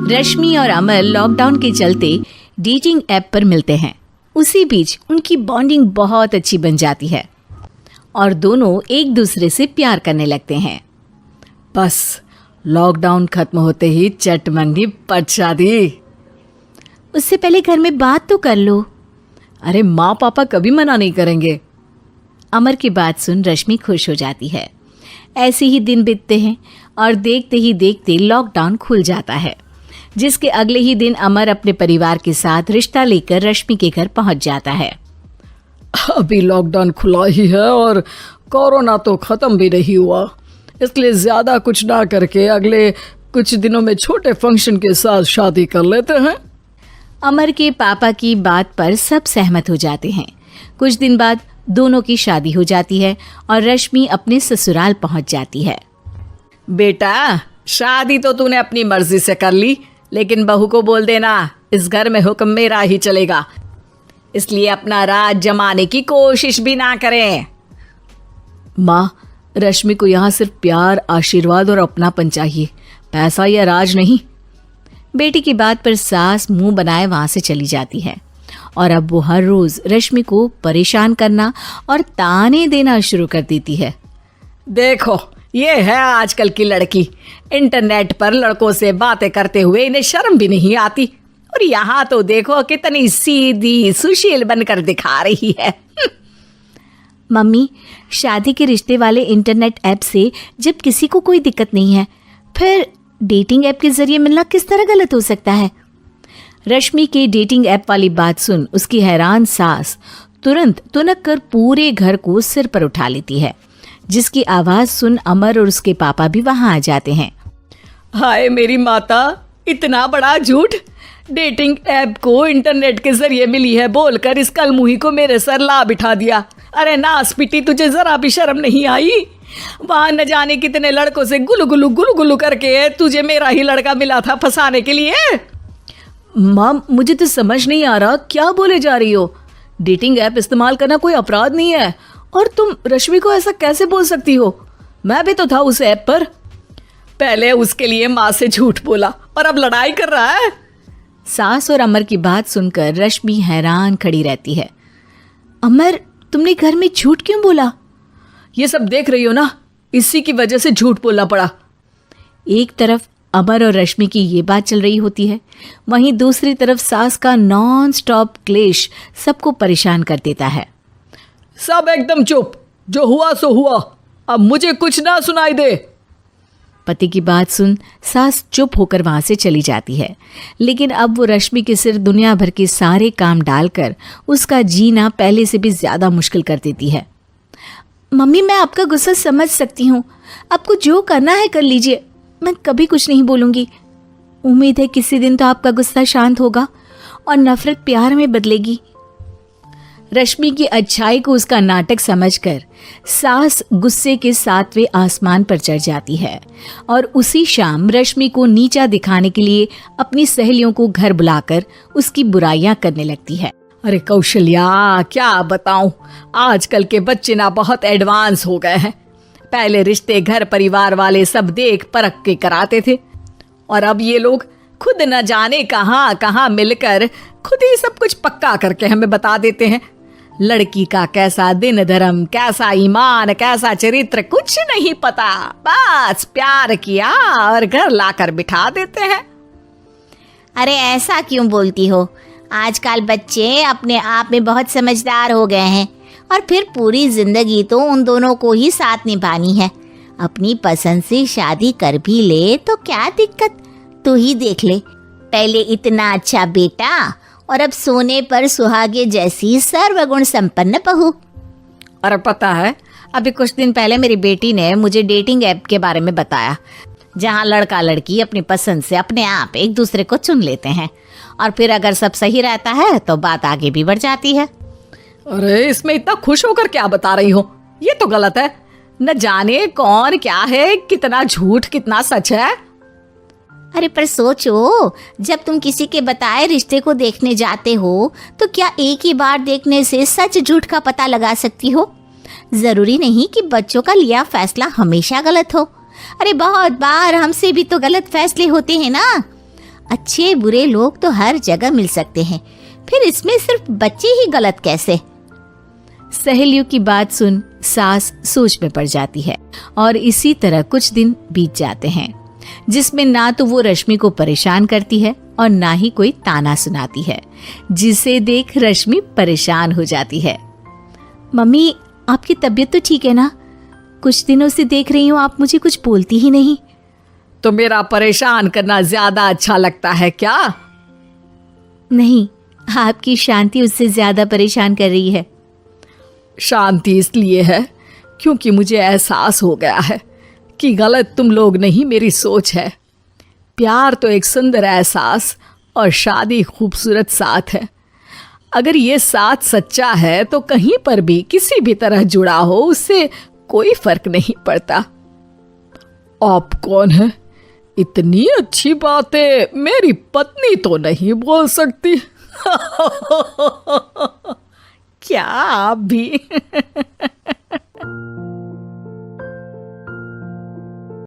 रश्मि और अमर लॉकडाउन के चलते डेटिंग ऐप पर मिलते हैं। उसी बीच उनकी बॉन्डिंग बहुत अच्छी बन जाती है और दोनों एक दूसरे से प्यार करने लगते हैं। बस लॉकडाउन खत्म होते ही चट मंगी पट शादी। उससे पहले घर में बात तो कर लो। अरे माँ पापा कभी मना नहीं करेंगे। अमर की बात सुन रश्मि खुश हो जाती है। ऐसे ही दिन बीतते हैं और देखते ही देखते लॉकडाउन खुल जाता है, जिसके अगले ही दिन अमर अपने परिवार के साथ रिश्ता लेकर रश्मि के घर पहुंच जाता है। अभी लॉकडाउन खुला ही है और कोरोना तो खत्म भी नहीं हुआ, इसलिए ज्यादा कुछ ना करके अगले कुछ दिनों में छोटे फंक्शन के साथ शादी कर लेते हैं। अमर के पापा की बात पर सब सहमत हो जाते हैं। कुछ दिन बाद दोनों की शादी हो जाती है और रश्मि अपने ससुराल पहुंच जाती है। बेटा, शादी तो तूने अपनी मर्जी से कर ली, लेकिन बहू को बोल देना इस घर में हुक्म मेरा ही चलेगा, इसलिए अपना राज जमाने की कोशिश भी ना करें। माँ, रश्मि को यहाँ सिर्फ प्यार, आशीर्वाद और अपनापन चाहिए, पैसा या राज नहीं। बेटी की बात पर सास मुंह बनाए वहां से चली जाती है और अब वो हर रोज रश्मि को परेशान करना और ताने देना शुरू कर देती है। देखो, ये है आजकल की लड़की, इंटरनेट पर लड़कों से बातें करते हुए इन्हें शर्म भी नहीं आती, और यहाँ तो देखो कितनी सीधी सुशील बनकर दिखा रही है। मम्मी, शादी के रिश्ते वाले इंटरनेट ऐप से जब किसी को कोई दिक्कत नहीं है, फिर डेटिंग ऐप के जरिए मिलना किस तरह गलत हो सकता है? रश्मि के डेटिंग ऐप वाली बात सुन उसकी हैरान सास तुरंत तुनक कर पूरे घर को सिर पर उठा लेती है, जिसकी आवाज सुन अमर और उसके पापा भी वहां आ जाते हैं। हाय मेरी माता, इतना बड़ा झूठ! डेटिंग ऐप को इंटरनेट के जरिए मिली है बोलकर इस कलमुही को मेरे सर ला बिठा दिया। अरे नास पिटी, तुझे जरा भी शर्म नहीं आई? वहां न जाने कितने लड़कों से गुलु गुलु करके तुझे मेरा ही लड़का मिला था फंसाने के लिए। माँ, मुझे तो समझ नहीं आ रहा क्या बोले जा रही हो। डेटिंग ऐप इस्तेमाल करना कोई अपराध नहीं है, और तुम रश्मि को ऐसा कैसे बोल सकती हो? मैं भी तो था उस ऐप पर। पहले उसके लिए माँ से झूठ बोला और अब लड़ाई कर रहा है। सास और अमर की बात सुनकर रश्मि हैरान खड़ी रहती है। अमर, तुमने घर में झूठ क्यों बोला? ये सब देख रही हो ना, इसी की वजह से झूठ बोलना पड़ा। एक तरफ अमर और रश्मि की ये बात चल रही होती है, वहीं दूसरी तरफ सास का नॉन स्टॉप क्लेश सबको परेशान कर देता है। सब एकदम चुप, जो हुआ सो हुआ, अब मुझे कुछ ना सुनाई दे। पति की बात सुन सास चुप होकर वहां से चली जाती है, लेकिन अब वो रश्मि के सिर दुनिया भर के सारे काम डालकर उसका जीना पहले से भी ज्यादा मुश्किल कर देती है। मम्मी, मैं आपका गुस्सा समझ सकती हूँ, आपको जो करना है कर लीजिए, मैं कभी कुछ नहीं बोलूँगी। उम्मीद है किसी दिन तो आपका गुस्सा शांत होगा और नफरत प्यार में बदलेगी। रश्मि की अच्छाई को उसका नाटक समझकर सास गुस्से के 7वें आसमान पर चढ़ जाती है और उसी शाम रश्मि को नीचा दिखाने के लिए अपनी सहेलियों को घर बुलाकर उसकी बुराइयां करने लगती है। अरे कौशल्या, क्या बताऊं, आजकल के बच्चे ना बहुत एडवांस हो गए हैं। पहले रिश्ते घर परिवार वाले सब देख परख के कराते थे, और अब ये लोग खुद न जाने कहां कहां मिलकर खुद ही सब कुछ पक्का करके हमें बता देते हैं। लड़की का कैसा दिन धर्म, कैसा ईमान, कैसा चरित्र कुछ नहीं पता, बस प्यार किया और घर लाकर बिठा देते हैं। अरे ऐसा क्यों बोलती हो? आजकल बच्चे अपने आप में बहुत समझदार हो गए हैं, और फिर पूरी जिंदगी तो उन दोनों को ही साथ निभानी है। अपनी पसंद से शादी कर भी ले तो क्या दिक्कत, तू ही देख ले, पहले इतना अच्छा बेटा और अब सोने पर सुहागे जैसी सर्वगुण संपन्न बहू। और पता है, अभी कुछ दिन पहले मेरी बेटी ने मुझे डेटिंग ऐप के बारे में बताया, जहां लड़का लड़की अपनी पसंद से अपने आप एक दूसरे को चुन लेते हैं, और फिर अगर सब सही रहता है तो बात आगे भी बढ़ जाती है। अरे इसमें इतना खुश होकर क्या बता रही हो? ये तो गलत है। न जाने कौन क्या है, कितना झूठ कितना सच है। अरे पर सोचो, जब तुम किसी के बताए रिश्ते को देखने जाते हो तो क्या एक ही बार देखने से सच झूठ का पता लगा सकती हो? जरूरी नहीं कि बच्चों का लिया फैसला हमेशा गलत हो। अरे बहुत बार हमसे भी तो गलत फैसले होते हैं ना। अच्छे बुरे लोग तो हर जगह मिल सकते हैं, फिर इसमें सिर्फ बच्चे ही गलत कैसे? सहेलियों की बात सुन सास सोच में पड़ जाती है और इसी तरह कुछ दिन बीत जाते हैं जिसमें ना तो वो रश्मि को परेशान करती है और ना ही कोई ताना सुनाती है, जिसे देख रश्मि परेशान हो जाती है। मम्मी, आपकी तबीयत तो ठीक है ना? कुछ दिनों से देख रही हूँ आप मुझे कुछ बोलती ही नहीं। तो मेरा परेशान करना ज्यादा अच्छा लगता है क्या? नहीं, आपकी शांति उससे ज्यादा परेशान कर रही है। शांति इसलिए है क्योंकि मुझे एहसास हो गया है कि गलत तुम लोग नहीं, मेरी सोच है। प्यार तो एक सुंदर एहसास और शादी खूबसूरत साथ है। अगर ये साथ सच्चा है तो कहीं पर भी किसी भी तरह जुड़ा हो उससे कोई फर्क नहीं पड़ता। आप कौन है? इतनी अच्छी बातें मेरी पत्नी तो नहीं बोल सकती। क्या आप भी?